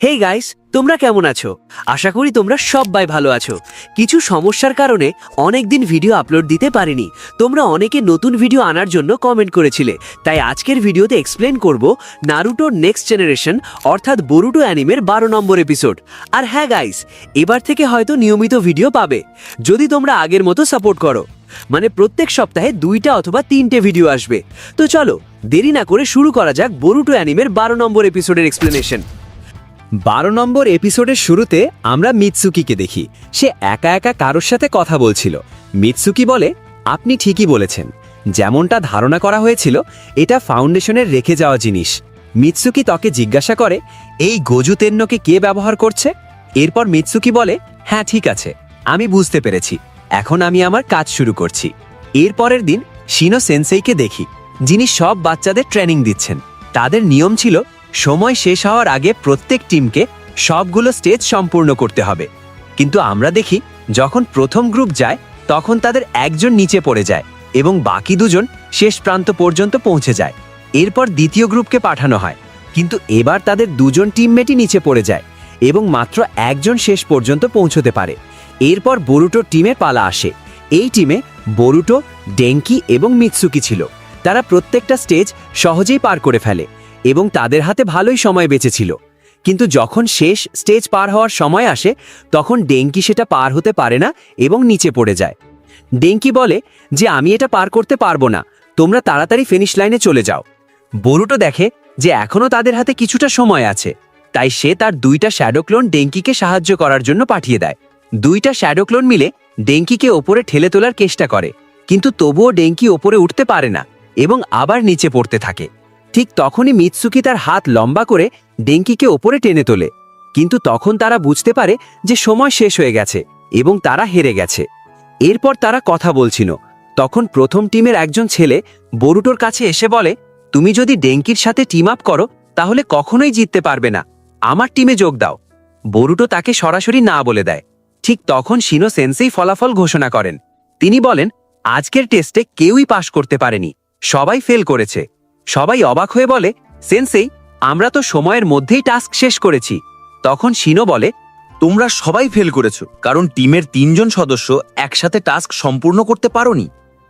Hey guys, তোমরা কেমন আছো? আশা করি তোমরা সবাই ভালো আছো। কিছু সমস্যার কারণে অনেকদিন ভিডিও আপলোড দিতে পারিনি। তোমরা অনেকে নতুন ভিডিও আনার জন্য কমেন্ট করেছিলে, তাই আজকের ভিডিওতে এক্সপ্লেন করব নারুটোর নেক্সট জেনারেশন অর্থাৎ বোরুটো অ্যানিমের 12 নম্বর এপিসোড। আর হ্যাঁ গাইস, এবার থেকে হয়তো নিয়মিত ভিডিও পাবে যদি তোমরা আগের মতো সাপোর্ট করো। মানে প্রত্যেক সপ্তাহে 2টা অথবা 3টে ভিডিও আসবে। তো চলো দেরি না করে শুরু করা যাক বোরুটো অ্যানিমের 12 নম্বর এপিসোডের এক্সপ্লেনেশন। 12 নম্বর এপিসোডের শুরুতে আমরা মিৎসুকিকে দেখি। সে একা একা কারোর সাথে কথা বলছিল। মিৎসুকি বলে, আপনি ঠিকই বলেছেন, যেমনটা ধারণা করা হয়েছিল এটা ফাউন্ডেশনের রেখে যাওয়া জিনিস। মিৎসুকি তাকে জিজ্ঞাসা করে, এই গোজু তেন্নকে কে ব্যবহার করছে? এরপর মিৎসুকি বলে, হ্যাঁ ঠিক আছে, আমি বুঝতে পেরেছি, এখন আমি আমার কাজ শুরু করছি। এরপরের দিন শিনো সেন্সেইকে দেখি, যিনি সব বাচ্চাদের ট্রেনিং দিচ্ছেন। তাদের নিয়ম ছিল সময় শেষ হওয়ার আগে প্রত্যেক টিমকে সবগুলো স্টেজ সম্পূর্ণ করতে হবে। কিন্তু আমরা দেখি যখন প্রথম গ্রুপ যায় তখন তাদের একজন নিচে পড়ে যায় এবং বাকি দুজন শেষ প্রান্ত পর্যন্ত পৌঁছে যায়। এরপর দ্বিতীয় গ্রুপকে পাঠানো হয়, কিন্তু এবার তাদের দুজন টিমমেটই নিচে পড়ে যায় এবং মাত্র একজন শেষ পর্যন্ত পৌঁছতে পারে। এরপর বোরুটো টিমের পালা আসে। এই টিমে বোরুটো, ডেঙ্কি এবং মিৎসুকি ছিল। তারা প্রত্যেকটা স্টেজ সহজেই পার করে ফেলে এবং তাদের হাতে ভালোই সময় বেঁচেছিল। কিন্তু যখন শেষ স্টেজ পার হওয়ার সময় আসে তখন ডেঙ্কি সেটা পার হতে পারে না এবং নিচে পড়ে যায়। ডেঙ্কি বলে যে আমি এটা পার করতে পারবো না, তোমরা তাড়াতাড়ি ফিনিশ লাইনে চলে যাও। বোরুটো দেখে যে এখনও তাদের হাতে কিছুটা সময় আছে, তাই সে তার 2টা শ্যাডো ক্লোন ডেঙ্কিকে সাহায্য করার জন্য পাঠিয়ে দেয়। 2টা শ্যাডো ক্লোন মিলে ডেঙ্কিকে ওপরে ঠেলে তোলার চেষ্টা করে, কিন্তু তবুও ডেঙ্কি ওপরে উঠতে পারে না এবং আবার নিচে পড়তে থাকে। ঠিক তখনই মিৎসুকি তার হাত লম্বা করে ডেঙ্কিকে ওপরে টেনে তোলে, কিন্তু তখন তারা বুঝতে পারে যে সময় শেষ হয়ে গেছে এবং তারা হেরে গেছে। এরপর তারা কথা বলছিল, তখন প্রথম টিমের একজন ছেলে বোরুটোর কাছে এসে বলে, তুমি যদি ডেঙ্কির সাথে টিম আপ করো তাহলে কখনোই জিততে পারবে না, আমার টিমে যোগ দাও। বোরুটো তাকে সরাসরি না বলে দেয়। ঠিক তখন শিনো সেন্সেই ফলাফল ঘোষণা করেন। তিনি বলেন, আজকের টেস্টে কেউই পাশ করতে পারেনি, সবাই ফেল করেছে। সবাই অবাক হয়ে বলে, সেন্সেই, আমরা তো সময়ের মধ্যেই টাস্ক শেষ করেছি। তখন শিনো বলে, তোমরা সবাই ফেল করেছো কারণ টিমের 3জন সদস্য একসাথে টাস্ক সম্পূর্ণ করতে পারোনি।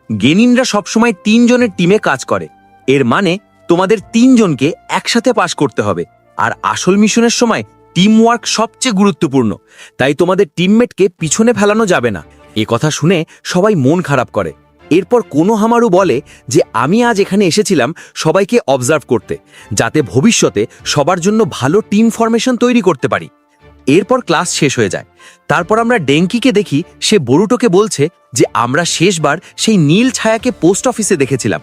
গেনিনরা সবসময় 3 জনের টিমে কাজ করে, এর মানে তোমাদের 3 জনকে একসাথে পাস করতে হবে। আর আসল মিশনের সময় টিম ওয়ার্ক সবচেয়ে গুরুত্বপূর্ণ, তাই তোমাদের টিমমেটকে পিছনে ফেলানো যাবে না। এ কথা শুনে সবাই মন খারাপ করে। এরপর কোনোহামারু বলে যে আমি আজ এখানে এসেছিলাম সবাইকে অবজার্ভ করতে, যাতে ভবিষ্যতে সবার জন্য ভালো টিম ফরমেশন তৈরি করতে পারি। এরপর ক্লাস শেষ হয়ে যায়। তারপর আমরা ডেঙ্কিকে দেখি, সে বোরুটোকে বলছে যে আমরা শেষবার সেই নীল ছায়াকে পোস্ট অফিসে দেখেছিলাম,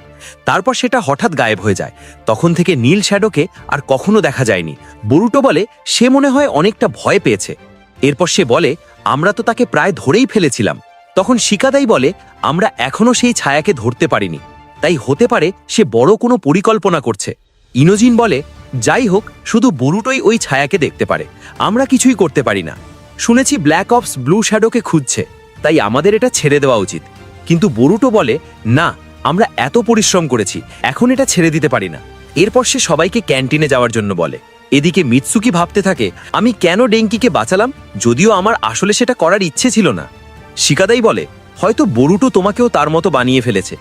তারপর সেটা হঠাৎ গায়েব হয়ে যায়। তখন থেকে নীল শ্যাডোকে আর কখনো দেখা যায়নি। বোরুটো বলে সে মনে হয় অনেকটা ভয় পেয়েছে। এরপর সে বলে, আমরা তো তাকে প্রায় ধরেই ফেলেছিলাম। তখন শিকাদাই বলে, আমরা এখনো সেই ছায়াকে ধরতে পারিনি, তাই হতে পারে সে বড় কোনো পরিকল্পনা করছে। ইনোজিন বলে, যাই হোক, শুধু বোরুটোই ওই ছায়াকে দেখতে পারে, আমরা কিছুই করতে পারি না। শুনেছি ব্ল্যাক অপস ব্লু শ্যাডোকে খুঁজছে, তাই আমাদের এটা ছেড়ে দেওয়া উচিত। কিন্তু বোরুটো বলে, না, আমরা এত পরিশ্রম করেছি, এখন এটা ছেড়ে দিতে পারি না। এরপর সে সবাইকে ক্যান্টিনে যাওয়ার জন্য বলে। এদিকে মিৎসুকি ভাবতে থাকে, আমি কেন ডেঙ্কিকে বাঁচালাম, যদিও আমার আসলে সেটা করার ইচ্ছে ছিল না। শিকাদাই বলে, হয়তো বোরুটো তোমাকেও তার মতো বানিয়ে ফেলেছে।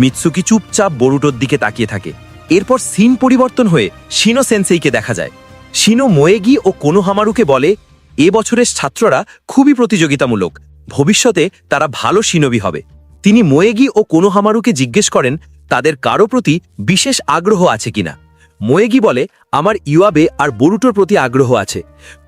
মিৎসুকি চুপচাপ বোরুটোর দিকে তাকিয়ে থাকে। এরপর সিন পরিবর্তন হয়ে শিনো সেন্সেইকে দেখা যায়। শিনো মোয়েগি ও কোনোহামারুকে বলে, এ বছরের ছাত্ররা খুবই প্রতিযোগিতামূলক, ভবিষ্যতে তারা ভালো শিনোবি হবে। তিনি মোয়েগি ও কোনোহামারুকে জিজ্ঞেস করেন তাদের কারো প্রতি বিশেষ আগ্রহ আছে কিনা। মোয়েগি বলে, আমার ইওয়াবে আর বোরুটোর প্রতি আগ্রহ আছে।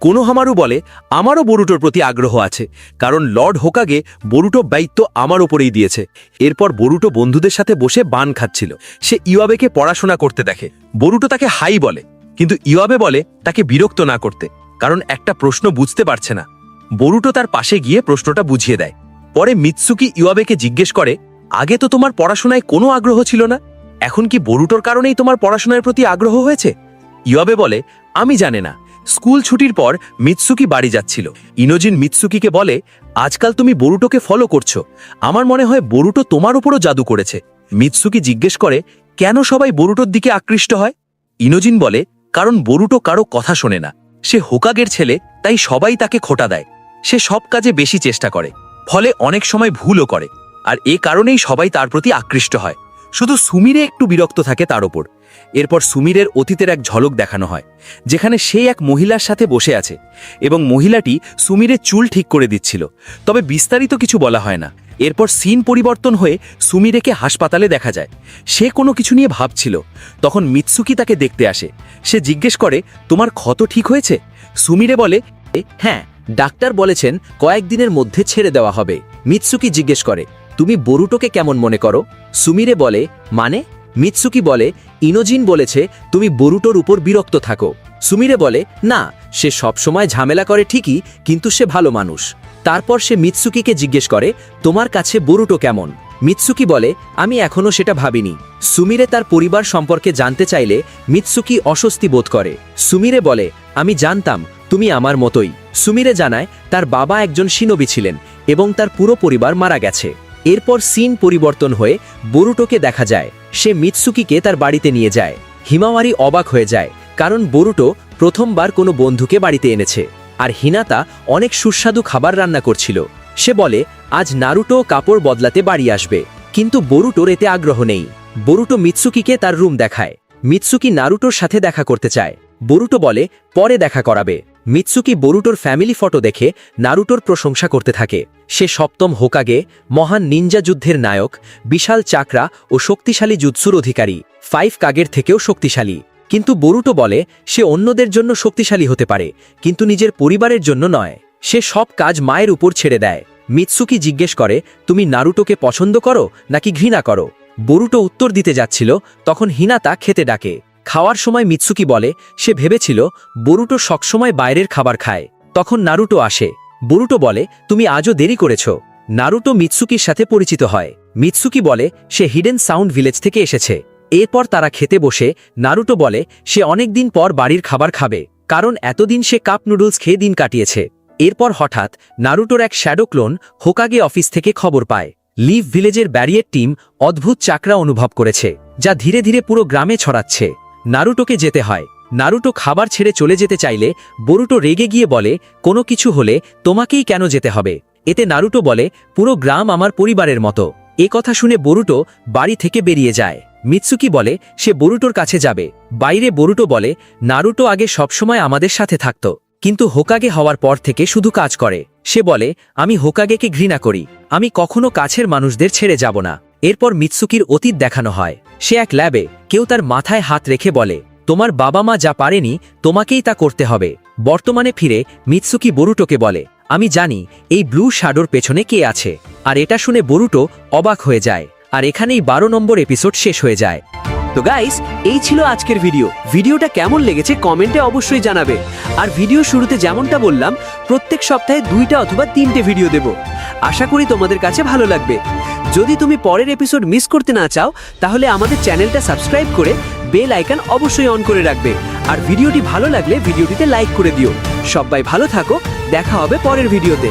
কোনোহামারু বলে, আমারও বোরুটোর প্রতি আগ্রহ আছে, কারণ লর্ড হোকাগে বোরুটো দায়িত্ব আমার ওপরেই দিয়েছে। এরপর বোরুটো বন্ধুদের সাথে বসে বান খাচ্ছিল। সে ইওয়াবেকে পড়াশোনা করতে দেখে। বোরুটো তাকে হাই বলে, কিন্তু ইওয়াবে বলে তাকে বিরক্ত না করতে, কারণ একটা প্রশ্ন বুঝতে পারছে না। বোরুটো তার পাশে গিয়ে প্রশ্নটা বুঝিয়ে দেয়। পরে মিৎসুকি ইওয়াবেকে জিজ্ঞেস করে, আগে তো তোমার পড়াশোনায় কোনো আগ্রহ ছিল না, এখন কি বোরুটোর কারণেই তোমার পড়াশোনার প্রতি আগ্রহ হয়েছে? ইওয়াবে বলে, আমি জানি না। স্কুল ছুটির পর মিৎসুকি বাড়ি যাচ্ছিল। ইনোজিন মিৎসুকিকে বলে, আজকাল তুমি বোরুটোকে ফলো করছো, আমার মনে হয় বোরুটো তোমার উপরও জাদু করেছে। মিৎসুকি জিজ্ঞেস করে, কেন সবাই বোরুটোর দিকে আকৃষ্ট হয়? ইনোজিন বলে, কারণ বোরুটো কারো কথা শোনে না, সে হোকাগের ছেলে, তাই সবাই তাকে খোঁটা দেয়। সে সব কাজে বেশি চেষ্টা করে, ফলে অনেক সময় ভুলও করে, আর এ কারণেই সবাই তার প্রতি আকৃষ্ট হয়। শুধু সুমিরে একটু বিরক্ত থাকে তার ওপর। এরপর সুমিরের অতীতের এক ঝলক দেখানো হয়, যেখানে সে এক মহিলার সাথে বসে আছে এবং মহিলাটি সুমিরের চুল ঠিক করে দিচ্ছিল, তবে বিস্তারিত কিছু বলা হয় না। এরপর সিন পরিবর্তন হয়ে সুমিরেকে হাসপাতালে দেখা যায়। সে কোনো কিছু নিয়ে ভাবছিল। তখন মিৎসুকি তাকে দেখতে আসে। সে জিজ্ঞেস করে, তোমার ক্ষত ঠিক হয়েছে? সুমিরে বলে, হ্যাঁ, ডাক্তার বলেছেন কয়েকদিনের মধ্যে ছেড়ে দেওয়া হবে। মিৎসুকি জিজ্ঞেস করে, তুমি বরুটোকে কেমন মনে করো? সুমিরে বলে, মানে? মিৎসুকি বলে, ইনোজিন বলেছে তুমি বরুটোর উপর বিরক্ত থাকো। সুমিরে বলে, না, সে সবসময় ঝামেলা করে ঠিকই, কিন্তু সে ভালো মানুষ। তারপর সে মিৎসুকিকে জিজ্ঞেস করে, তোমার কাছে বরুটো কেমন? মিৎসুকি বলে, আমি এখনো সেটা ভাবিনি। সুমিরে তার পরিবার সম্পর্কে জানতে চাইলে মিৎসুকি অস্বস্তি বোধ করে। সুমিরে বলে, আমি জানতাম তুমি আমার মতোই। সুমিরে জানায় তার বাবা একজন শিনোবি ছিলেন এবং তার পুরো পরিবার মারা গেছে। এরপর সিন পরিবর্তন হয়ে বরুটোকে দেখা যায়। সে মিৎসুকিকে তার বাড়িতে নিয়ে যায়। হিমাওয়ারি অবাক হয়ে যায়, কারণ বরুটো প্রথমবার কোনো বন্ধুকে বাড়িতে এনেছে, আর হিনাতা অনেক সুস্বাদু খাবার রান্না করছিল। সে বলে, আজ নারুটো কাপড় বদলাতে বাড়ি আসবে, কিন্তু বরুটোর এতে আগ্রহ নেই। বরুটো মিৎসুকিকে তার রুম দেখায়। মিৎসুকি নারুটোর সাথে দেখা করতে চায়। বরুটো বলে, পরে দেখা করাবে। মিৎসুকি বরুটোর ফ্যামিলি ফটো দেখে নারুটোর প্রশংসা করতে থাকে। সে সপ্তম হোকাগে, মহান নিনজা যুদ্ধের নায়ক, বিশাল চাকরা ও শক্তিশালী জুৎসুর অধিকারী, 5 কাগের থেকেও শক্তিশালী। কিন্তু বরুটো বলে সে অন্যদের জন্য শক্তিশালী হতে পারে, কিন্তু নিজের পরিবারের জন্য নয়। সে সব কাজ মায়ের উপর ছেড়ে দেয়। মিৎসুকি জিজ্ঞেস করে, তুমি নারুটোকে পছন্দ করো নাকি ঘৃণা করো? বরুটো উত্তর দিতে যাচ্ছিল, তখন হিনাতা খেতে ডাকে। খাওয়ার সময় মিৎসুকি বলে সে ভেবেছিল বরুটো সবসময় বাইরের খাবার খায়। তখন নারুটো আসে। বরুটো বলে, তুমি আজও দেরি করেছ। নারুটো মিৎসুকির সাথে পরিচিত হয়। মিৎসুকি বলে সে হিডেন সাউন্ড ভিলেজ থেকে এসেছে। এরপর তারা খেতে বসে নারুটো বলে সে অনেক দিন পর বাড়ির খাবার খাবে, কারণ এতদিন সে কাপ নুডলস খেয়ে দিন কাটিয়েছে। এরপর হঠাৎ নারুটোর এক শ্যাডো ক্লোন হোকাগে অফিস থেকে খবর পায় লিভ ভিলেজের ব্যারিয়ের টিম অদ্ভুত চাকরা অনুভব করেছে, যা ধীরে ধীরে পুরো গ্রামে ছড়াচ্ছে। নারুটোকে যেতে হয়। নারুটো খাবার ছেড়ে চলে যেতে চাইলে বরুটো রেগে গিয়ে বলে, কোনো কিছু হলে তোমাকেই কেন যেতে হবে? এতে নারুটো বলে, পুরো গ্রাম আমার পরিবারের মতো। এ কথা শুনে বরুটো বাড়ি থেকে বেরিয়ে যায়। মিৎসুকি বলে সে বরুটোর কাছে যাবে। বাইরে বরুটো বলে, নারুটো আগে সবসময় আমাদের সাথে থাকত, কিন্তু হোকাগে হওয়ার পর থেকে শুধু কাজ করে। সে বলে, আমি হোকাগেকে ঘৃণা করি, আমি কখনো কাছের মানুষদের ছেড়ে যাব না। এরপর মিৎসুকির অতীত দেখানো হয়। সে এক ল্যাবে কেউ তার মাথায় হাত রেখে বলে, তোমার বাবা মা যা পারেনি তোমাকেই তা করতে হবে। বর্তমানে ফিরে মিৎসুকি বরুটোকে বলে, আমি জানি এই ব্লু শ্যাডোর পেছনে কে আছে। আর এটা শুনে বরুটো অবাক হয়ে যায়। আর এখানেই 12 নম্বর এপিসোড শেষ হয়ে যায়। তো গাইস, এই ছিল আজকের ভিডিওটা কেমন লেগেছে কমেন্টে অবশ্যই জানাবে। আর ভিডিও শুরুতে যেমনটা বললাম, প্রত্যেক সপ্তাহে 2টা অথবা 3টে ভিডিও দেব। আশা করি তোমাদের কাছে ভালো লাগবে। যদি তুমি পরের এপিসোড মিস করতে না চাও, তাহলে আমাদের চ্যানেলটা সাবস্ক্রাইব করে বেল আইকন অবশ্যই অন করে রাখবে। আর ভিডিওটি ভালো লাগলে ভিডিওটিতে লাইক করে দিও। সবাই ভালো থাকো, দেখা হবে পরের ভিডিওতে।